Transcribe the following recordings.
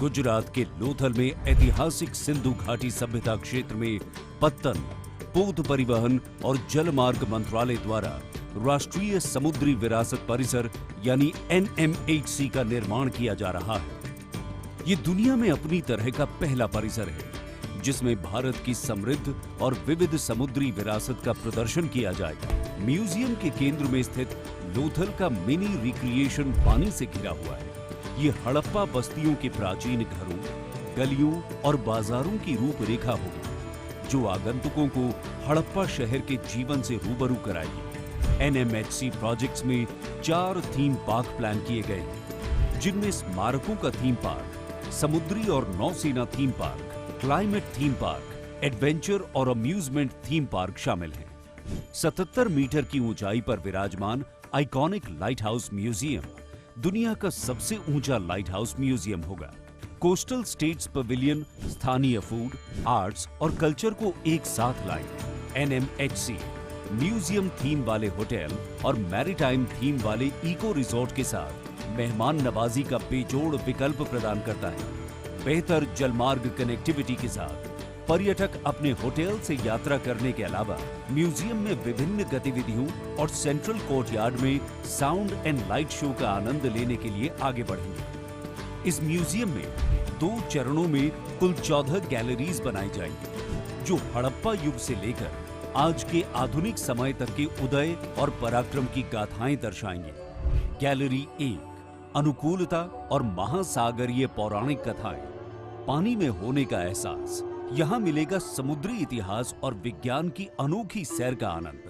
गुजरात के लोथल में ऐतिहासिक सिंधु घाटी सभ्यता क्षेत्र में पत्तन, पोत परिवहन और जलमार्ग मंत्रालय द्वारा राष्ट्रीय समुद्री विरासत परिसर यानी NMHC का निर्माण किया जा रहा है। ये दुनिया में अपनी तरह का पहला परिसर है जिसमें भारत की समृद्ध और विविध समुद्री विरासत का प्रदर्शन किया जाएगा। म्यूजियम के केंद्र में स्थित लोथल का मिनी रिक्रिएशन पानी से घिरा हुआ है। ये हड़प्पा बस्तियों के प्राचीन घरों, गलियों और बाजारों की रूपरेखा होगी जो आगंतुकों को हड़प्पा शहर के जीवन से रूबरू कराएगी। NMHC प्रोजेक्ट्स में 4 थीम पार्क प्लान किए गए हैं जिनमें स्मारकों का थीम पार्क, समुद्री और नौसेना theme park, climate theme park, adventure और अम्यूजमेंट थीम पार्क शामिल हैं। 77 मीटर की ऊंचाई पर विराजमान आइकॉनिक लाइट हाउस म्यूजियम दुनिया का सबसे ऊंचा लाइट हाउस म्यूजियम होगा। कोस्टल स्टेट्स पवेलियन स्थानीय फूड, आर्ट्स और कल्चर को एक साथ लाए। NMHC म्यूजियम थीम वाले होटल और मैरीटाइम थीम वाले इको रिजॉर्ट के साथ मेहमान नवाजी का बेजोड़ विकल्प प्रदान करता है। बेहतर जलमार्ग कनेक्टिविटी के साथ पर्यटक अपने होटल से यात्रा करने के अलावा म्यूजियम में विभिन्न गतिविधियों और सेंट्रल कोर्टयार्ड में साउंड एंड लाइट शो का आनंद लेने के लिए आगे बढ़ेंगे। इस म्यूजियम में 2 चरणों में कुल 14 गैलरीज बनाई जाएंगी जो हड़प्पा युग से लेकर आज के आधुनिक समय तक के उदय और पराक्रम की गाथाएं दर्शाएंगे। गैलरी 1 अनुकूलता और महासागरीय पौराणिक कथाएं, पानी में होने का एहसास। यहाँ मिलेगा समुद्री इतिहास और विज्ञान की अनोखी सैर का आनंद,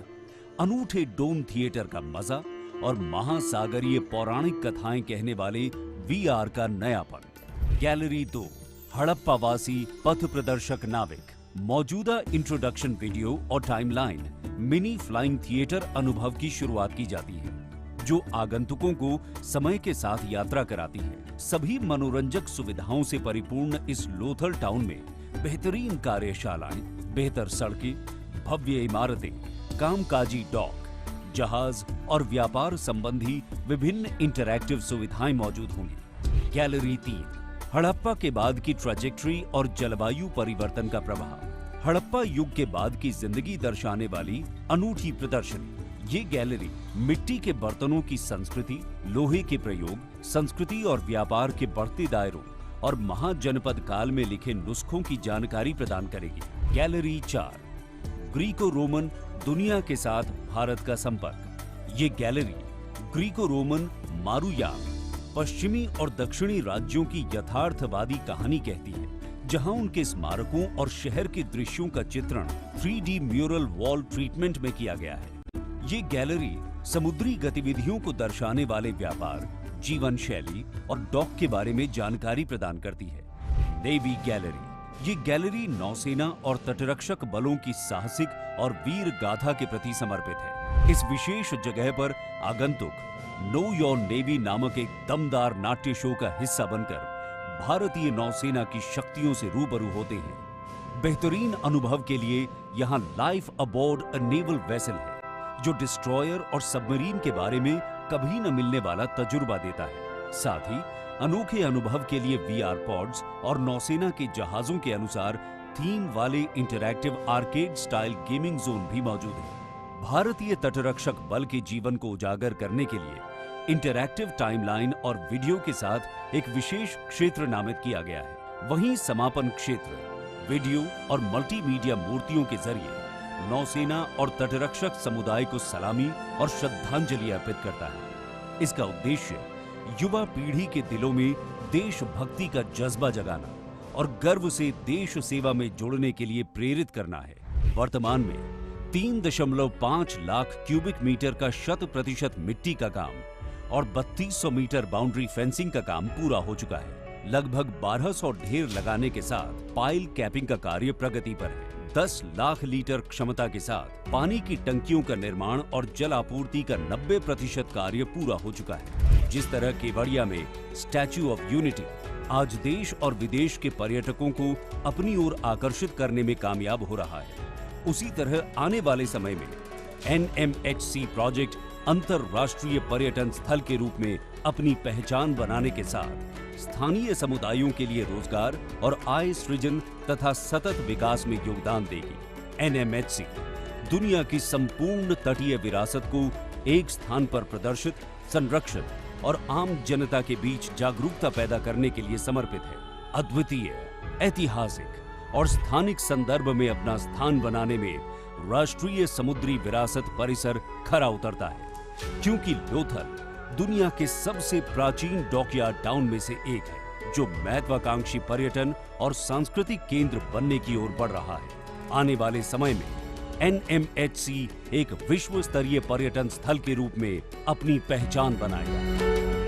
अनूठे डोम थिएटर का मजा और महासागरीय पौराणिक कथाएं कहने वाले VR का नयापन। गैलरी 2 हड़प्पावासी पथ प्रदर्शक नाविक, मौजूदा इंट्रोडक्शन वीडियो और टाइमलाइन मिनी फ्लाइंग थिएटर अनुभव की शुरुआत की जाती है जो आगंतुकों को समय के साथ यात्रा कराती है। सभी मनोरंजक सुविधाओं से परिपूर्ण इस लोथल टाउन में बेहतरीन कार्यशालाएं, बेहतर सड़कें, भव्य इमारतें, कामकाजी डॉक, जहाज और व्यापार संबंधी विभिन्न इंटरैक्टिव सुविधाएं मौजूद होंगी। गैलरी 3 हड़प्पा के बाद की ट्रैजेक्टरी और जलवायु परिवर्तन का प्रभाव, हड़प्पा युग के बाद की जिंदगी दर्शाने वाली अनूठी प्रदर्शनी। ये गैलरी मिट्टी के बर्तनों की संस्कृति, लोहे के प्रयोग, संस्कृति और व्यापार के बढ़ते दायरों और महाजनपद काल में लिखे नुस्खों की जानकारी प्रदान करेगी। गैलरी 4 ग्रीको रोमन दुनिया के साथ भारत का संपर्क। ये गैलरी ग्रीको रोमन मारुयान, पश्चिमी और दक्षिणी राज्यों की यथार्थवादी कहानी कहती है जहां उनके स्मारकों और शहर के दृश्यों का चित्रण 3D म्यूरल वॉल ट्रीटमेंट में किया गया है। ये गैलरी समुद्री गतिविधियों को दर्शाने वाले व्यापार, जीवन शैली और डॉक के बारे में जानकारी प्रदान करती है। नेवी गैलरी ये गैलरी नौसेना और तटरक्षक बलों की साहसिक और वीर गाथा के प्रति समर्पित है। इस विशेष जगह पर आगंतुक नो योर नेवी नामक एक दमदार नाट्य शो का हिस्सा बनकर भारतीय नौसेना की शक्तियों से रूबरू होते हैं। बेहतरीन अनुभव के लिए यहाँ life aboard a naval vessel है जो डिस्ट्रॉयर और सबमरीन के बारे में कभी न मिलने वाला तजुर्बा देता है। साथ ही अनोखे अनुभव के लिए VR पॉड्स और नौसेना के जहाजों के अनुसार थीम वाले interactive arcade style gaming zone भी मौजूद है। भारतीय तटरक्षक बल के जीवन को उजागर करने के लिए इंटरैक्टिव टाइमलाइन और वीडियो के साथ एक विशेष क्षेत्र नामित किया गया है। वहीं समापन क्षेत्र वीडियो और मल्टीमीडिया मूर्तियों के जरिए नौसेना और तटरक्षक समुदाय को सलामी और श्रद्धांजलि अर्पित करता है। इसका उद्देश्य युवा पीढ़ी के दिलों में देशभक्ति का जज्बा जगाना और गर्व से देश सेवा में जुड़ने के लिए प्रेरित करना है। वर्तमान में 3.5 लाख क्यूबिक मीटर का 100% मिट्टी का काम और 3200 मीटर बाउंड्री फेंसिंग का काम पूरा हो चुका है। लगभग 1200 ढेर लगाने के साथ पाइल कैपिंग का कार्य प्रगति पर है। 10 लाख लीटर क्षमता के साथ पानी की टंकियों का निर्माण और जल आपूर्ति का 90% कार्य पूरा हो चुका है। जिस तरह केवड़िया में स्टैच्यू ऑफ यूनिटी आज देश और विदेश के पर्यटकों को अपनी ओर आकर्षित करने में कामयाब हो रहा है, उसी तरह आने वाले समय में NMHC प्रोजेक्ट अंतरराष्ट्रीय पर्यटन स्थल के रूप में अपनी पहचान बनाने के साथ स्थानीय समुदायों के लिए रोजगार और आय सृजन तथा सतत विकास में योगदान देगी। एनएमएचसी दुनिया की संपूर्ण तटीय विरासत को एक स्थान पर प्रदर्शित, संरक्षित और आम जनता के बीच जागरूकता पैदा करने के लिए समर्पित है। अद्वितीय, ऐतिहासिक और स्थानिक संदर्भ में अपना स्थान बनाने में राष्ट्रीय समुद्री विरासत परिसर खरा उतरता है, क्योंकि लोथल दुनिया के सबसे प्राचीन डॉकयार्ड टाउन में से एक है, जो महत्वाकांक्षी पर्यटन और सांस्कृतिक केंद्र बनने की ओर बढ़ रहा है। आने वाले समय में एनएमएचसी एक विश्व स्तरीय पर्यटन स्थल के रूप में अपनी पहचान बनाएगा।